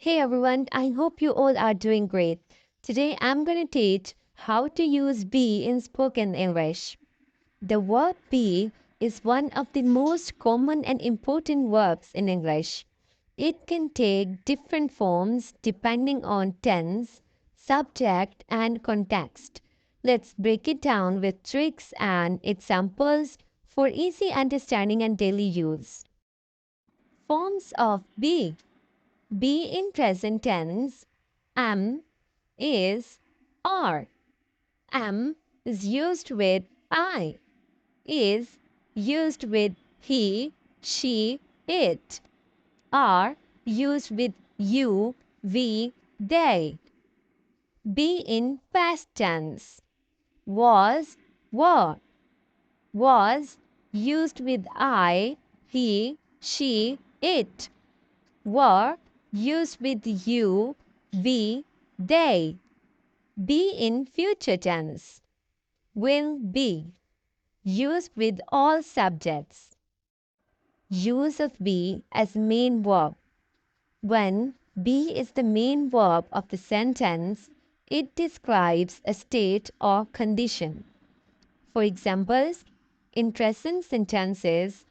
Hey everyone, I hope you all are doing great. Today I'm going to teach how to use be in spoken English. The verb be is one of the most common and important verbs in English. It can take different forms depending on tense, subject, and context. Let's break it down with tricks and examples for easy understanding and daily use. Forms of be. Be in present tense. Am is are. Am is used with I. Is used with he, she, it. Are used with you, we, they. Be in past tense. Was, were. Was used with I, he, she, it. Were used with you, we, they. Be in future tense. Will be used with all subjects. Use of be as main verb. When be is the main verb of the sentence, it describes a state or condition. For examples, in present sentences,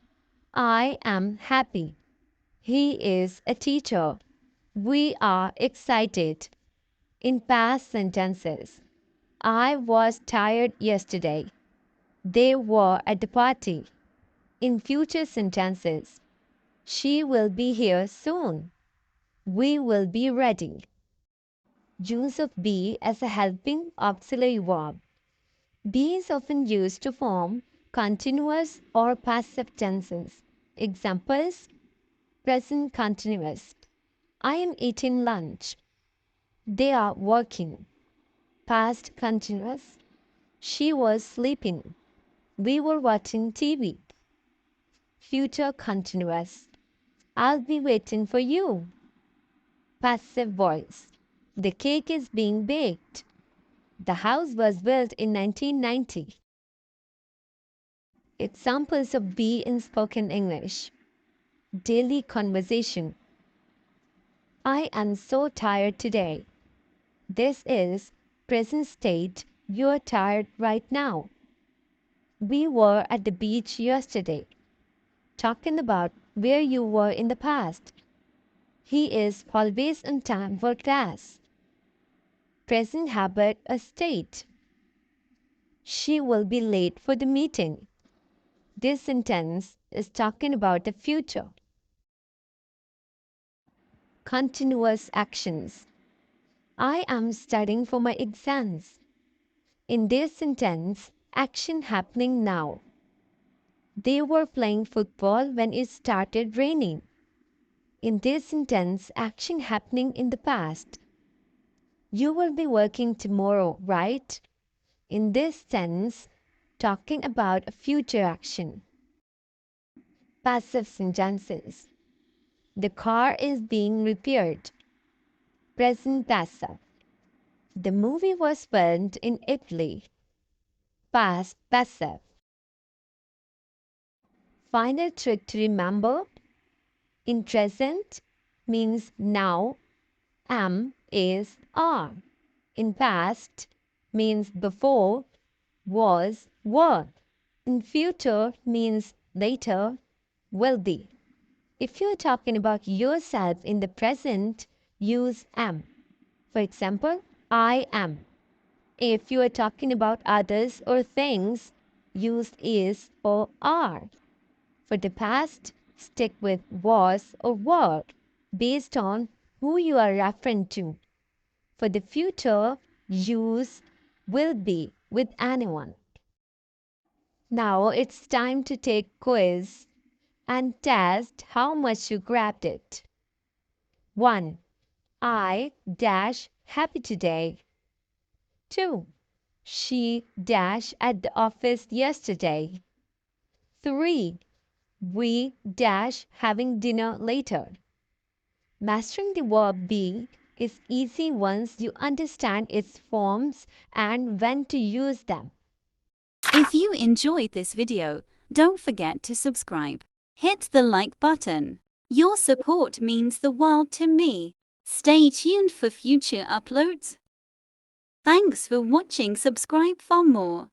I am happy. He is a teacher. We are excited. In past sentences, I was tired yesterday. They were at the party. In future sentences, she will be here soon. We will be ready. Use of be as a helping auxiliary verb. Be is often used to form continuous or passive tenses. Examples: present continuous. I am eating lunch. They are working. Past continuous. She was sleeping. We were watching TV. Future continuous. I'll be waiting for you. Passive voice. The cake is being baked. The house was built in 1990. Examples of be in spoken English. Daily conversation. I am so tired today. This is present state. You're tired right now. We were at the beach yesterday. Talking about where you were in the past. He is always on time for class. Present habit a state. She will be late for the meeting. This sentence is talking about the future. Continuous actions. I am studying for my exams. In this sentence, action happening now. They were playing football when it started raining. In this sentence, action happening in the past. You will be working tomorrow, right? In this sense, talking about a future action. Passive sentences. The car is being repaired. Present passive. The movie was filmed in Italy. Past passive. Final trick to remember. In present means now. Am is are. In past means before. Was were. In future means later. Will be. If you're talking about yourself in the present, use am. For example, I am. If you are talking about others or things, use is or are. For the past, stick with was or were based on who you are referring to. For the future, use will be with anyone. Now it's time to take quiz and test how much you grabbed it. 1. I dash happy today. 2. She dash at the office yesterday. 3. We dash having dinner later. Mastering the verb be is easy once you understand its forms and when to use them. If you enjoyed this video, don't forget to subscribe. Hit the like button. Your support means the world to me. Stay tuned for future uploads. Thanks for watching. Subscribe for more.